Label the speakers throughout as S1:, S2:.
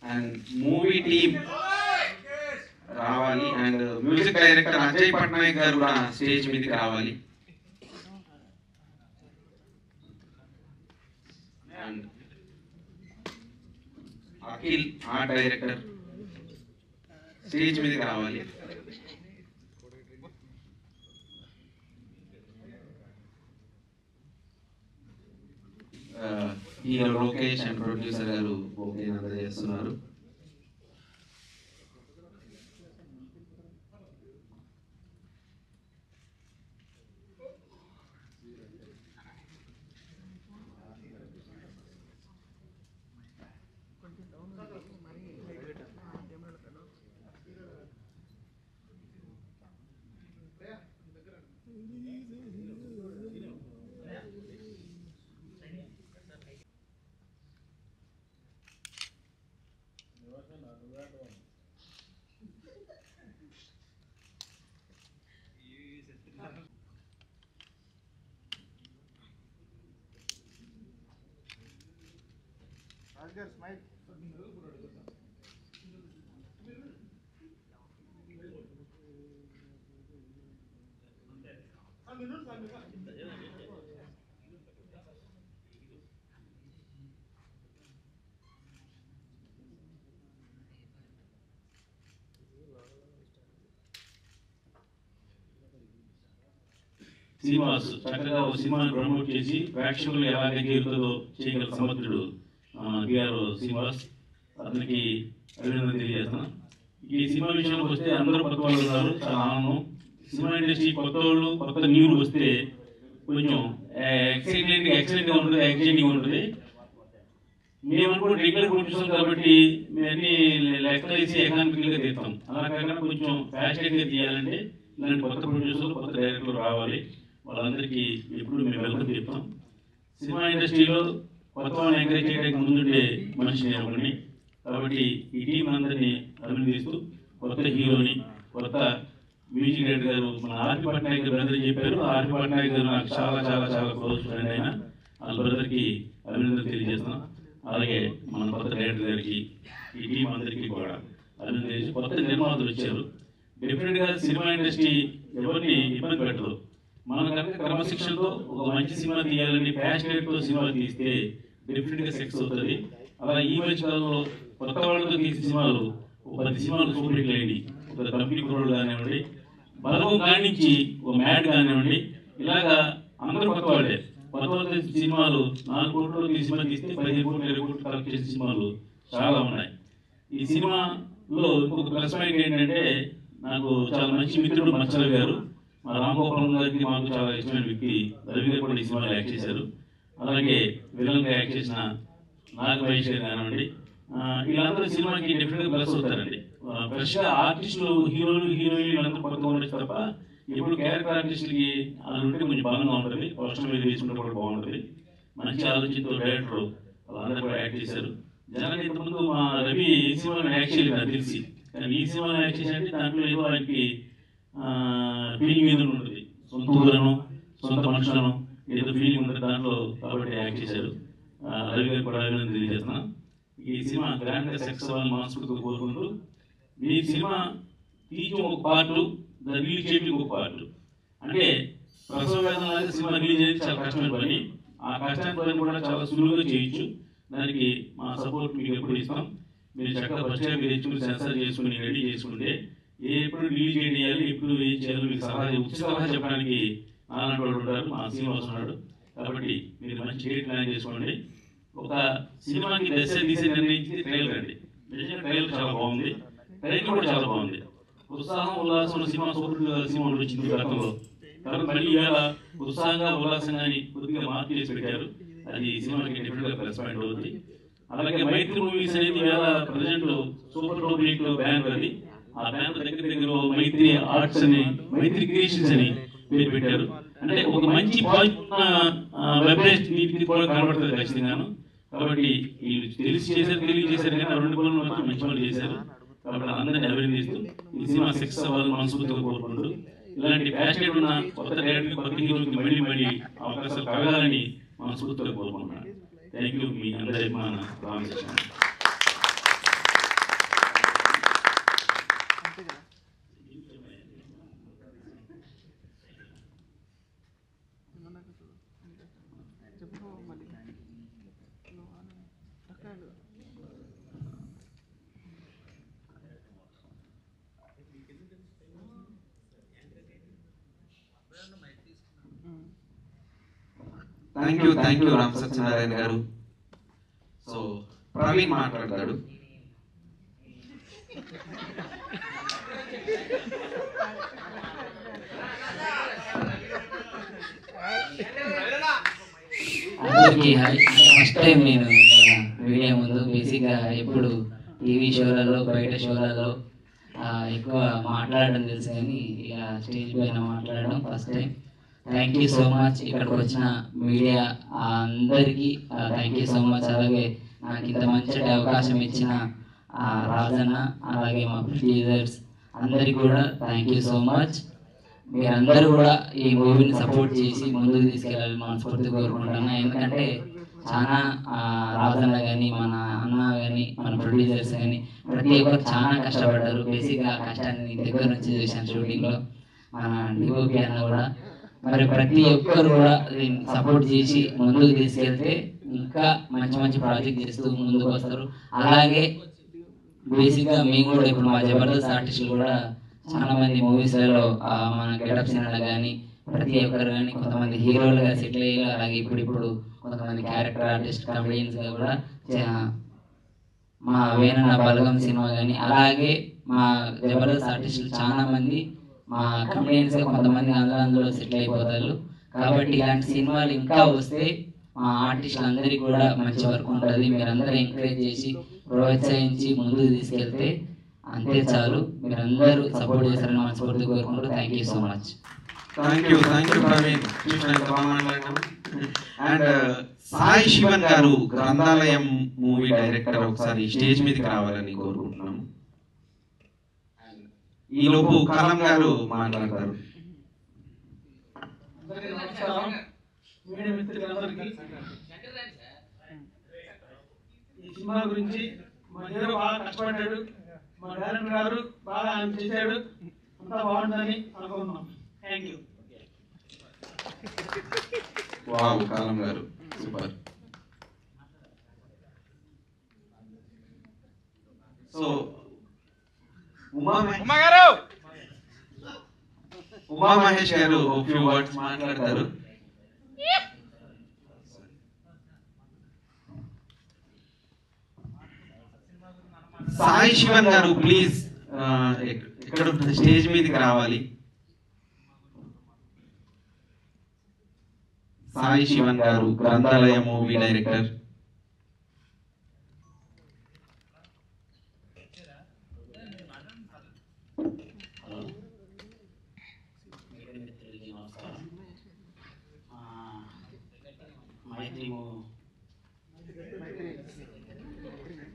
S1: And movie team రావాలి. And music director Ajay Patnaik గారు కూడా స్టేజ్ మీదకి రావాలి. And Akhil art director stage మీదకి రావాలి. హీరో లోకేష్ అండ్ ప్రొడ్యూసర్ గారు బొకేని అందజేస్తున్నారు.
S2: శ్రీనివాస్ చక్కగా ఒక సినిమాని ప్రమోట్ చేసి ప్రేక్షకులు ఎలాగే చేరుతుందో చేయగల సమర్థుడు బిఆర్ శ్రీనివాస్, అతనికి అభినందన తెలియజేస్తున్నాను. ఈ సినిమా విషయానికి వస్తే అందరూ కొత్త వాళ్ళు ఉన్నారు, చాలా ఆనందం. సినిమా ఇండస్ట్రీ కొత్త వాళ్ళు కొత్త న్యూలు వస్తే కొంచెం ఎక్సైటింగ్గా ఉంటుంది, ఎక్సైటింగ్ ఉంటుంది. మేము అనుకుంటే రెగ్యులర్ ప్రొడ్యూసర్ కాబట్టి మేము అన్ని లెక్కలు వేసి ఎకనామికల్గా తీస్తాం. అలా కాకుండా కొంచెం ఫ్యాషన్గా తీయాలంటే ఇలాంటి కొత్త ప్రొడ్యూసర్లు కొత్త డైరెక్టర్లు రావాలి. వాళ్ళందరికీ ఎప్పుడు మేము వెల్కమ్ చెప్తాం. సినిమా ఇండస్ట్రీలో కొత్త వాళ్ళని ఎంకరేజ్ చేయడానికి ముందుండే మనిషి నేను ఒకరిని. కాబట్టి ఈ టీం అందరినీ అభినందిస్తూ కొత్త హీరోని కొత్త మ్యూజిక్ డైరెక్టర్ గారు మన ఆర్పి పట్నాయక్ గారు బ్రదర్ చెప్పారు. ఆర్పి పట్నాయక్ గారు నాకు చాలా చాలా చాలా క్లోజ్ ఫ్రెండ్ అయినా వాళ్ళ బ్రదర్కి అభినందన తెలియజేస్తున్నాం. అలాగే మన కొత్త డైరెక్టర్ గారికి ఈ టీం అందరికీ కూడా అభినందన చేసి కొత్త నిర్మాతలు వచ్చారు. డెఫినెట్గా సినిమా ఇండస్ట్రీ ఎవరిని ఇబ్బంది పెట్టదు. మన కనుక క్రమశిక్షణతో ఒక మంచి సినిమా తీయాలని ప్యాషనేట్తో సినిమా తీస్తే డెఫినెట్గా సక్సెస్ అవుతుంది. అలా ఈ మధ్య కాలంలో కొత్త వాళ్ళతో తీసే సినిమాలు 10 సినిమాలు సూపర్ హిట్లు అయ్యి ఒక కంపెనీ కుర్రోడు కానివ్వండి, బలగం కానించి ఒక మ్యాడ్ కానివ్వండి, ఇలాగా అందరూ కొత్త వాళ్ళే. కొత్త వాళ్ళతో సినిమాలు 4 కోట్లు సినిమా తీస్తే 15 కోట్లు 20 కోట్లు కలెక్ట్ చేసే సినిమాలు చాలా ఉన్నాయి. ఈ సినిమాలో ఇంకొక ప్లస్ పాయింట్ ఏంటంటే, నాకు చాలా మంచి మిత్రుడు మచ్చల గారు, మా రామగోపాలం గారికి మాకు చాలా ఇష్టమైన వ్యక్తి. రవి గారు కూడా ఈ సినిమాలో యాక్ట్ చేశారు. అలాగే విలన్గా యాక్ట్ చేసిన నాగమహేష్ గారు కానివ్వండి, వీళ్ళందరూ సినిమాకి డెఫినెట్గా ప్లస్ అవుతారండి. ఫ్రెష్గా ఆర్టిస్టులు హీరోలు హీరోయిన్లు అందరూ కొత్తగా ఉండొచ్చు తప్ప ఇప్పుడు క్యారెక్టర్ ఆర్టిస్టులకి అది ఉంటే కొంచెం బలంగా ఉంటుంది. కష్టం మీద వేసుకుంటే కూడా బాగుంటుంది. మంచి ఆలోచనతో డైరెక్టర్ వాళ్ళందరూ కూడా యాక్ట్ చేశారు. జనాలు ఇంతకుముందు మా రవి ఈ సినిమాలో యాక్ట్ చేయలేదు నాకు తెలిసి, కానీ ఈ సినిమాలో యాక్ట్ చేశారంటే దాంట్లో ఏదో ఆయనకి ఫీలింగ్ మీద ఉంటుంది. సొంత ఊరను సొంత మనుషులను ఏదో ఫీలింగ్ ఉంటుంది దాంట్లో, కాబట్టి యాక్ట్ చేశారు. రవి గారు కూడా అభినందన తెలియజేస్తున్నాను. ఈ సినిమా గ్రాండ్గా సక్సెస్ అవ్వాలని మనస్ఫూర్తిగా కోరుకుంటూ, మీ సినిమా తీయడం ఒక పార్టు, దాన్ని రిలీజ్ చేయడం ఒక పార్టు. అంటే ప్రసవ వేదన సినిమా రిలీజ్ అనేది చాలా కష్టమైన పని. ఆ కష్టాన్ని పని కూడా చాలా సులువుగా చేయొచ్చు. దానికి మా సపోర్ట్ మీకు ఎప్పుడు ఇస్తాం. మీరు చక్కగా ఫస్ట్ టైం మీరు తెచ్చుకుని సెన్సార్ చేసుకుని రెడీ చేసుకుంటే ఎప్పుడు రిలీజ్ చేయాలి, ఎప్పుడు ఏం చేయాలి మీకు ఉచిత సలహా చెప్పడానికి అలాంటి వాళ్ళు ఉంటారు. మా శ్రీనివాస్ ఉన్నాడు. కాబట్టి మీరు మంచి డేట్ ప్లాన్ చేసుకోండి. ఒక సినిమాకి దశ తీసే నిర్ణయించి ట్రైలర్ అండి. నిజంగా ట్రైలర్ చాలా బాగుంది, ట్రైలర్ కూడా చాలా బాగుంది. ఉత్సాహం ఉల్లాసం సినిమా సూపర్ సినిమా వచ్చింది గతంలో, కాబట్టి మళ్ళీ ఇవాళ ఉత్సాహంగా ఉల్లాసంగా కొద్దిగా మార్పు చేసి పెట్టారు. అది సినిమాకి డెఫినెట్గా ప్లస్ పాయింట్ అవుతుంది. అలాగే మైత్రి మూవీస్ అనేది ఇవాళ ప్రజెంట్ సూపర్ డూప్లీట్ బ్యానర్ అది. ఆ బ్యానర్ దగ్గర మైత్రి ఆర్ట్స్ అని, మైత్రి క్రియేషన్స్ అని పేరు పెట్టారు. అంటే ఒక మంచి వెబ్సైట్ నీటికి కూడా కనబడుతుంది ఖచ్చితంగాను. కాబట్టి వీళ్ళు తెలియజేశారు కానీ 2 పనులు మాత్రం మంచి పనులు చేశారు. కాబట్టి అందరినీ అభినందిస్తూ ఈ సినిమా సక్సెస్ అవ్వాలని మనస్ఫూర్తిగా కోరుకుంటూ, ఇలాంటి ప్యాషనేట్ ఉన్న కొత్త డైరెక్టర్ కొత్త హీరోకి మళ్ళీ అవకాశాలు కలగాలని మనస్ఫూర్తిగా కోరుకుంటున్నాను. Thank you. మీ అందరి Ramakrishna.
S1: Thank you Ram Satyanarayana garu. So Praveen మాట్లాడతాడు.
S3: అందరికీ హాయ్. ఫస్ట్ టైం నేను మీడియా ముందు. బేసిక్గా ఎప్పుడు టీవీ షోలలో బయట షోలలో ఎక్కువ మాట్లాడడం తెలుసు, కానీ ఇక స్టేజ్ పైన మాట్లాడడం first time. Thank you so much. ఇక్కడికి వచ్చిన మీడియా అందరికీ థ్యాంక్ యూ సో మచ్. అలాగే నాకు ఇంత మంచి అవకాశం ఇచ్చిన రాజన్న, అలాగే మా ప్రొడ్యూసర్స్ అందరికీ కూడా థ్యాంక్ యూ సో మచ్. మీరందరూ కూడా ఈ మూవీని సపోర్ట్ చేసి ముందుకు తీసుకెళ్ళాలని మనస్ఫూర్తిగా కోరుకుంటున్నాను. ఎందుకంటే చాలా రాజన్న కానీ, మన అన్న కానీ, మన ప్రొడ్యూసర్స్ కానీ ప్రతి ఒక్కరు చాలా కష్టపడ్డారు. బేసిక్గా కష్టాన్ని దగ్గర నుంచి చూశాను షూటింగ్లో. మన డిఓపి అన్న కూడా మరి ప్రతి ఒక్కరు కూడా దీన్ని సపోర్ట్ చేసి ముందుకు తీసుకెళ్తే ఇంకా మంచి మంచి ప్రాజెక్ట్ చేస్తూ ముందుకు వస్తారు. అలాగే బేసిక్గా మేము కూడా ఇప్పుడు మా జబర్దస్త్ ఆర్టిస్టులు కూడా చాలా మంది మూవీస్లలో మన గెటప్ సినిమాలు కానీ ప్రతి ఒక్కరు కానీ కొంతమంది హీరోలుగా సెటిల్ అయ్యారు. అలాగే ఇప్పుడు కొంతమంది క్యారెక్టర్ ఆర్టిస్ట్ కమెడియన్స్గా కూడా మా వేణన్న బలగం సినిమా కానీ, అలాగే మా జబర్దస్త్ ఆర్టిస్టులు చాలా మంది మా కమెడియన్స్గా కొంతమంది అందులో సెటిల్ అయిపోతారు. కాబట్టి ఇలాంటి సినిమాలు ఇంకా వస్తే మా ఆర్టిస్టులు అందరికీ కూడా మంచి వర్క్ ఉంటుంది. మీరందరూ ఎంకరేజ్ చేసి ప్రోత్సహించి ముందుకు తీసుకెళ్తే అంతే చాలు. మీరందరూ సపోర్ట్ చేస్తారని మనస్ఫూర్తిగా కోరుకుంటూ thank you so much.
S1: Thank you Praveen. And Sai Sivan గారు గ్రంథాలయం మూవీ డైరెక్టర్ ఒకసారి స్టేజ్ మీదకి రావాలని కోరుకుంటున్నాము. ఈ లోపు కలం గారు మాట్లాడతారు.
S4: ఈ సినిమా గురించి మా హీరో బాగా కష్టపడ్డాడు, మా డైరెక్టర్ గారు బాగా ఆయన చేశాడు, అంతా బాగుంటుందని అనుకుంటున్నాం. Thank you.
S1: వావ్, కాలం గారు సూపర్. సో ఉమా మహేష్ గారు ఫ్యూ వర్డ్స్ మాట్లాడతారు. సాయి శివన్ గారు ప్లీజ్ ఇక్కడ స్టేజ్ మీదకి రావాలి. సాయి శివన్ గారు గ్రంథాలయ మూవీ డైరెక్టర్.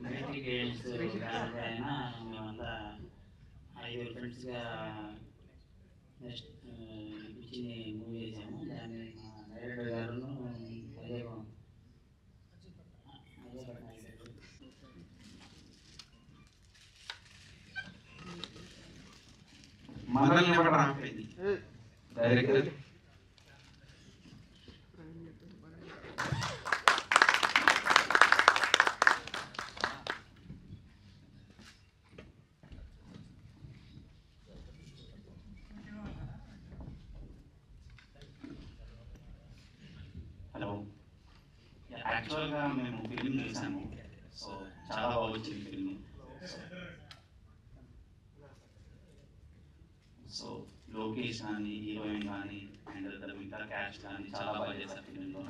S3: మైత్రి గేమ్స్ అయినా మేమంతా 5 ఫ్రెండ్స్గా నెక్స్ట్ ఇచ్చిన మూవీ చేసాము. దాన్ని మా డైరెక్టర్ గారు
S1: మనల్ని డైరెక్టర్.
S2: హలో, యాక్చువల్గా మేము ఫిల్మ్ చూసాము. సో చాలా బాగా వచ్చింది ఫిల్మ్. సో లోకేష్ కానీ, హీరోయిన్ కానీ, అండ్ మిగతా క్యాస్ట్ కానీ చాలా బాగా చేశారు ఫిల్మ్లో.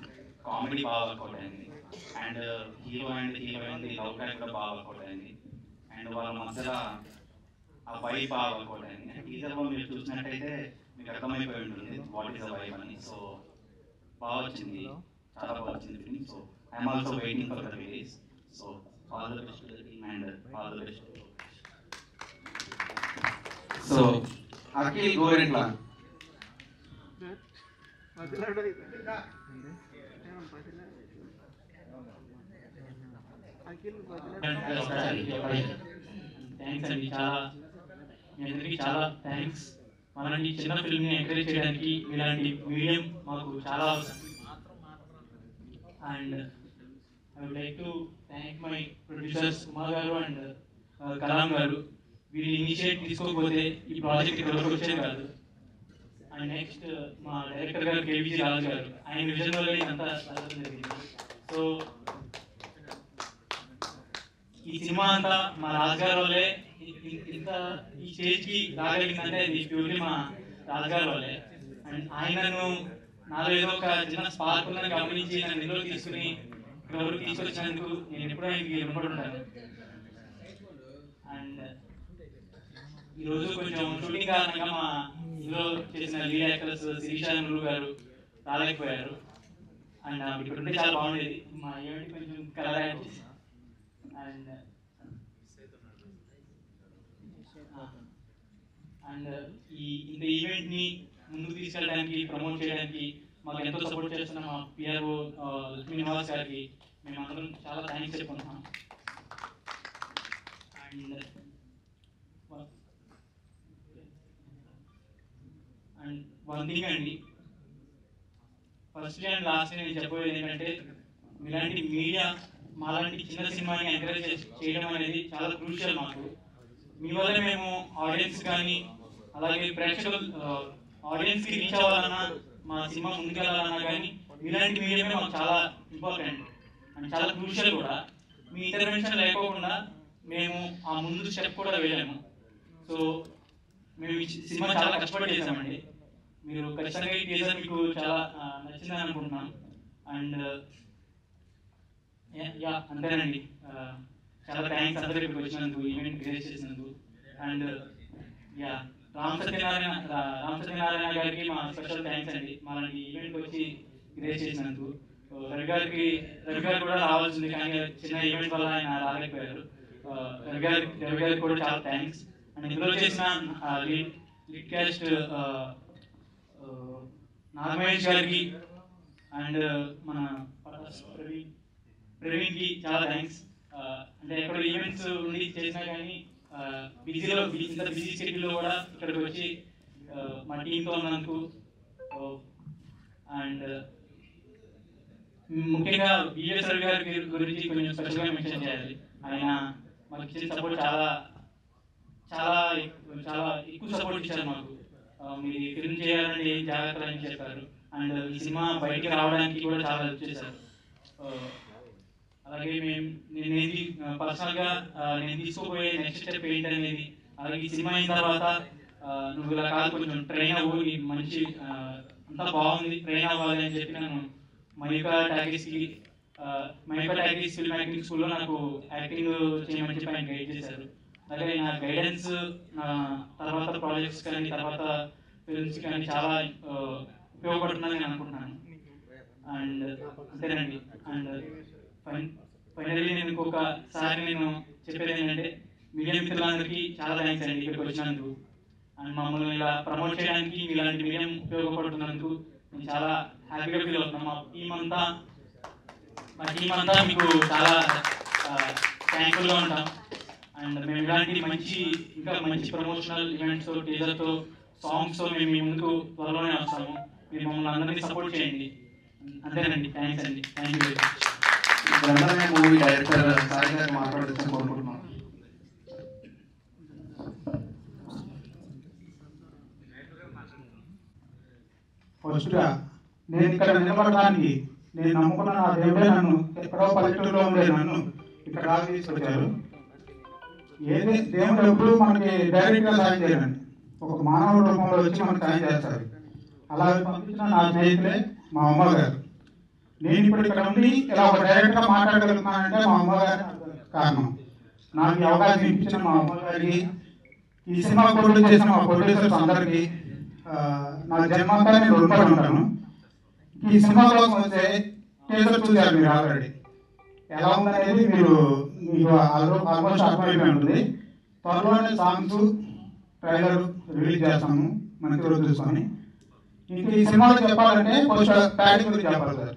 S2: కామెడీ బాగా వర్కౌట్ అయింది, and hero and heroine love track కూడా బాగా వర్కౌట్ అయింది, అండ్ వాళ్ళ మధ్యలో ఆ వైఫ్ బాగా వర్కౌట్ అయింది. టీజర్లో మీరు చూసినట్టయితే మీకు అర్థమైపోయి ఉంటుంది వాట్ ఈస్ ద వైఫ్ అని. సో బాగా వచ్చింది, చాలా బాగా వచ్చింది film. So I'm also waiting for the release. So all the best to the team and all the best.
S1: So Akhil Gorantla.
S4: Thanks అండి, చాలా మీ అందరికీ చాలా థ్యాంక్స్. మనల్ని చిన్న ఫిల్మ్ని ఎంకరేజ్ చేయడానికి ఇలాంటి మీడియం మాకు చాలా అవసరం. And I would like to thank my producers Uma గారు అండ్ కలాం గారు. వీళ్ళు ఇనిషియేట్ తీసుకోకపోతే ఈ ప్రాజెక్ట్ ఎవరికి వచ్చేది కాదు.
S5: అండ్ నెక్స్ట్ మా డైరెక్టర్ గారు కేవీజీ రాజు గారు, ఆయన విజన్ వల్ల ఇదంతా సాధన జరిగింది. సో ఈ సినిమా అంతా మా రాజుగారి వల్లే ఇంత ఈ స్టేజ్కి రాగలిగిందంటే అది ప్యూర్లీ మా రాజుగారి వల్లే. అండ్ ఆయనను నాలో ఏదో ఒక చిన్న స్పార్క్ ఉందని గమనించి నన్ను ఇందులో తీసుకుని ఎవరు తీసుకొచ్చినందుకు నేను ఎప్పుడూ ఆయనకి రుణపడి ఉంటాను. అండ్ ఈరోజు కొంచెం షూటింగ్ కారణంగా మా ఇందులో చేసిన లీడ్ యాక్టర్స్ శిరీష నూరు గారు రాలేకపోయారు. అండ్ ఇక్కడ ఉంటే చాలా బాగుండేది. మా ఈవెంట్ కొంచెం కలర్ యాడ్ చేసి అండ్ ఇంత ఈవెంట్ని ముందుకు తీసుకెళ్ళడానికి, ప్రమోట్ చేయడానికి మాకు ఎంతో సపోర్ట్ చేస్తున్న మా పిఆర్ఓ లక్ష్మీ నివాస్ గారికి మేమందరం చాలా థ్యాంక్స్ చెప్పుకుంటున్నాం. అండ్ వన్ థింగ్ అండి, ఫస్ట్ అండ్ లాస్ట్ నేను చెప్పబోయేది ఏంటంటే, ఇలాంటి మీడియా మాలాంటి చిన్న సినిమాని ఎంకరేజ్ చేయడం అనేది చాలా క్రూషియల్ మాకు. మీ వల్ల మేము ఆడియన్స్ కానీ అలాగే ప్రేక్షకులు ఆడియన్స్కి రీచ్ అవ్వాలన్నా, మా సినిమా ముందుకెళ్ళాలన్నా కానీ ఇలాంటి మీడియమే మాకు చాలా ఇంపార్టెంట్ అండ్ చాలా క్రూషియల్ కూడా. మీ ఇంటర్వెన్షన్ లేకోకుండా మేము ఆ ముందు స్టెప్ కూడా వేయలేము. సో మేము ఈ సినిమా చాలా కష్టపడి చేసామండి. మీరు ఖచ్చితంగా ఈ టీజర్ మీకు చాలా నచ్చిందని అనుకుంటున్నాను. అండ్ యా అంతేనండి. చాలా థ్యాంక్స్ అందరూ ఇక్కడికి వచ్చినందుకు, ఈవెంట్ క్రియేట్ చేసినందుకు. అండ్ యా రామ్ సత్యనారాయణ గారికి మా స్పెషల్ థ్యాంక్స్ అండి, మాలాంటి ఈవెంట్కి వచ్చి క్రియేట్ చేసినందుకు. రవి గారు కూడా రావాల్సింది కానీ చిన్న ఈవెంట్ వల్ల ఆయన రాలేకపోయారు. రవి గారికి కూడా చాలా థ్యాంక్స్. అండ్ ఇందులో చేసిన లీడ్ క్యాస్ట్ నాగమహేష్ గారికి అండ్ మన ప్రవీణ్కి చాలా థ్యాంక్స్. అంటే ఎక్కడ ఈవెంట్స్ ఉండి చేసినా కానీ ఇంత బిజీ షెడ్యూల్లో కూడా ఇక్కడికి వచ్చి మా టీంతో ఉన్నందుకు. అండ్ ముఖ్యంగా బిఎస్ రవి గారి గురించి కొంచెం స్పెషల్గా మెన్షన్ చేయాలి. ఆయన మాకు ఇచ్చిన సపోర్ట్ చాలా చాలా చాలా ఎక్కువ సపోర్ట్ ఇచ్చారు మాకు. మీరు ఫిల్మ్ చేయాలంటే ఏం జాగ్రత్తలు అని చెప్పారు. అండ్ ఈ సినిమా బయటికి రావడానికి కూడా చాలా హెల్ప్ చేశారు. అలాగే నేనేది పర్సనల్గా నేను తీసుకోబోయే నెక్స్ట్ స్టెప్ ఏంటనేది, అలాగే ఈ సినిమా అయిన తర్వాత నువ్వు ఇలా కాదు కొంచెం ట్రైన్ అవ్వు, మంచి అంతా బాగుంది ట్రైన్ అవ్వాలి అని చెప్పి నన్ను మయూకా టాకీస్ ఫిల్మ్ యాక్టింగ్ స్కూల్లో నాకు యాక్టింగ్ చేయమని చెప్పి ఆయన గైడ్ చేశారు. అలాగే నా గైడెన్స్ నా తర్వాత ప్రాజెక్ట్స్ కానీ తర్వాత ఫిల్మ్స్ కానీ చాలా ఉపయోగపడుతుందని నేను అనుకుంటున్నాను. అండ్ అంతేనండి. అండ్ ఫైనల్లీ నేను ఇంకొకసారి నేను చెప్పేది ఏంటంటే, మీడియా మిత్రులందరికీ చాలా థ్యాంక్స్ అండి ఇక్కడికి వచ్చినందుకు. అండ్ మమ్మల్ని ఇలా ప్రమోట్ చేయడానికి ఇలాంటి మీడియం ఉపయోగపడుతున్నందుకు నేను చాలా హ్యాపీగా ఫీల్ అవుతున్నాను. మా టీం అంతా మీకు చాలా థ్యాంక్ఫుల్గా ఉంటాం. అండ్ మేము ఇలాంటి ఇంకా మంచి ప్రమోషనల్ ఈవెంట్స్, టీజర్తో, సాంగ్స్తో మేము మీ ముందుకు త్వరలోనే వస్తాము. మీరు మమ్మల్ని అందరినీ సపోర్ట్ చేయండి. అంతేనండి. థ్యాంక్స్ అండి. Thank you very much.
S1: గ్రంథాలయం మూవీ డైరెక్టర్ సాయి గారు మాట్లాడుతూ కోరుకుంటున్నాను.
S4: ఫస్ట్గా నేను ఇక్కడ నిలబడడానికి నేను నమ్ముకున్న నా దేవుడే నన్ను ఎక్కడో పల్లెటూరులో ఉండే నన్ను ఇక్కడ దాకా తీసుకొచ్చారు. ఏది దేవుడు ఎప్పుడు మనకి డైరెక్ట్గా సాయం చేయాలండి, ఒక మానవ రూపంలో వచ్చి మనకు సాయం చేస్తారు. అలా పంపించిన నా స్నేహితులే మా అమ్మగారు. నేను ఇప్పుడు ఇక్కడ ఉండి ఇలా ఒక డైరెక్ట్గా మాట్లాడగలుగుతున్నానంటే మా అమ్మగారి కారణం. నాకు ఈ అవకాశం ఇప్పించిన మా అమ్మగారికి, ఈ సినిమా ప్రొడ్యూస్ చేసిన మా ప్రొడ్యూసర్స్ అందరికీ నా జన్మంతా నేను రుణపడి ఉంటాను. ఈ సినిమా కోసం వచ్చే టీజర్ చూశారు మీరు ఆల్రెడీ. ఎలా ఉందనేది మీకు ఆల్మోస్ట్ అర్థమైపోయి ఉంటుంది. త్వరలోనే సాంగ్స్ ట్రైలర్ రిలీజ్ చేస్తాము మంచి రోజు చూసుకొని. ఇంక ఈ సినిమాలో చెప్పాలంటే ఫస్ట్ ప్యాడింగ్ గురించి చెప్పాలి సార్.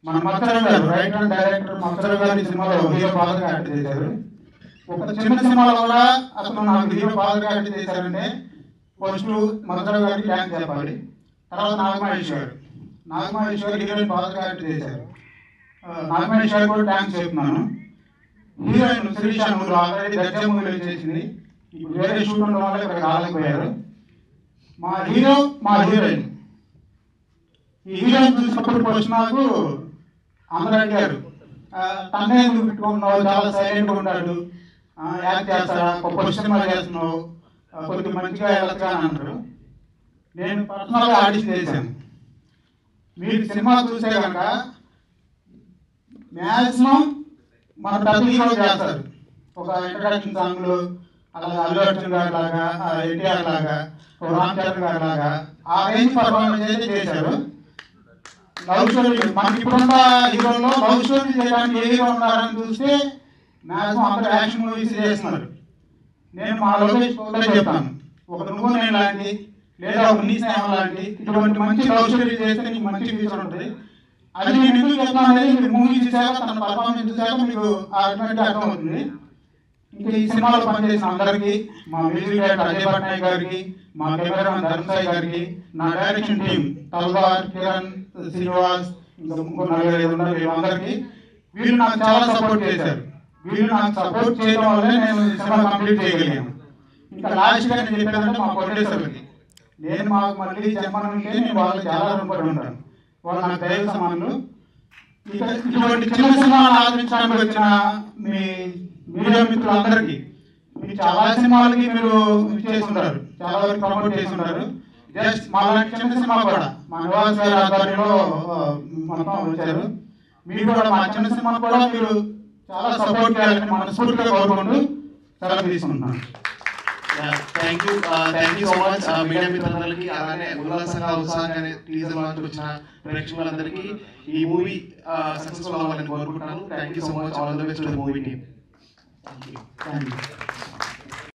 S4: మన మత్సరం గారు, రైటర్ అండ్ డైరెక్టర్ మత్సరం గారు ఈ సినిమాలో హీరో ఫాదర్గా యాక్ట్ చేశారు. ఒక చిన్న సినిమాలో కూడా అసలు నాకు హీరో ఫాదర్గా యాక్ట్ చేశారంటే ఫస్ట్ మత్సరం గారికి థ్యాంక్స్ చెప్పాలి. తర్వాత నాగమహేష్ గారు హీరోయిన్ ఫాదర్గా యాక్ట్ చేశారు. నాగమహేష్ గారు కూడా థ్యాంక్స్ చెప్తున్నాను. హీరోయిన్ శిరీష నూరు ఆల్రెడీ దర్శ మూవీలో చేసింది. ఇప్పుడు వేరే షూట్ ఉండడం వల్ల ఇక్కడ రాలేకపోయారు. మా హీరో మా హీరోయిన్. ఈ హీరోయిన్ చూసినప్పుడు ఫస్ట్ నాకు అందరూ అడిగారు, తన్నే ఎందుకు పెట్టుకుంటున్నావు, చాలా సైలెంట్గా ఉంటాడు, యాక్ట్ చేస్తాడా, గొప్ప సినిమా చేస్తున్నావు, కొద్దిగా మంచిగా వెళ్ళొచ్చుగా అని అన్నారు. నేను పర్సనల్గా ఆడిషన్ చేశాను. మీరు సినిమా చూస్తే కనుక మ్యాక్సిమం మన పెద్ద హీరో చేస్తారు, ఒక ఇంట్రడక్షన్ సాంగ్లు, అలాగే అల్లు అర్జున్ గారి లాగా, ఎన్టీఆర్ లాగా, రామ్ చరణ్ గారి లాగా ఆ రేంజ్ పర్ఫార్మెన్స్ అయితే చేశారు. లవ్ స్టోరీ మనకి ఇప్పుడున్న హీరోల్లో లవ్ స్టోరీ చేయడానికి ఏ హీరో ఉన్నారని చూస్తే మ్యాక్సిమం అందరూ యాక్షన్ మూవీస్ చేస్తున్నారు. నేను మా లోకేష్ చెప్తాను, ఒక నువ్వు నేను లాంటి లేదా ఒక నీ స్నేహం లాంటి ఇటువంటి మంచి లవ్ స్టోరీ చేస్తే నీకు మంచి ఫ్యూచర్ ఉంటుంది. అది నేను ఎందుకు చెప్తాను అనేది మీరు మూవీ చూసాక తన పర్ఫార్మెన్స్ చూసాక మీకు ఆటోమేటిక్గా అర్థమవుతుంది. ఇంకా ఈ సినిమాలో పనిచేసిన అందరికీ, మా మ్యూజిక్ డైరెక్టర్ అజయ్ పట్నాయక్ గారికి, మా కెమెరామెన్ ధర్మసాయి గారికి, నా డైరెక్షన్ టీం తల్వార్, కిరణ్, శ్రీనివాస్, ఇంకా ఇంకో 4-5 ఉన్నారు, వీళ్ళందరికీ వీళ్ళు నాకు చాలా సపోర్ట్ చేశారు. వీళ్ళు నాకు సపోర్ట్ చేయడం వల్లే నేను ఈ సినిమా కంప్లీట్ చేయగలిగాను. ఇంకా లాస్ట్గా నేను చెప్పేదంటే మా ప్రొడ్యూసర్లకి, నేను మాకు మళ్ళీ చెప్పాలంటే నేను వాళ్ళకి చాలా రుణపడి ఉంటాను. వాళ్ళు నాకు దైవ సమానులు. ఇక ఇటువంటి చిన్న సినిమాలు ఆదరించడానికి వచ్చిన మీ మీడియా మిత్రులందరికీ, మీకు చాలా సినిమాలకి మీరు చేస్తుంటారు, చాలా వరకు ప్రమోట్ చేస్తుంటారు. జస్ట్ మా లాంటి చిన్న సినిమా కూడా మా నివాస్ గారి ఆధ్వర్యంలో మొత్తం వచ్చారు. మీరు కూడా మా చిన్న సినిమా కూడా మీరు చాలా సపోర్ట్ చేయాలని మనస్ఫూర్తిగా కోరుకుంటూ సెలవు తీసుకుంటున్నాను.
S6: Thank you so much media మిత్రులందరికీ, అలానే ఉల్లాసంగా ఉత్సాహంగా టీజర్ లాంచ్ వచ్చిన ప్రేక్షకులందరికీ ఈ మూవీ సక్సెస్ఫుల్ అవ్వాలని కోరుకుంటున్నాను. Thank you so much. All the best to the movie team.
S4: Thank you.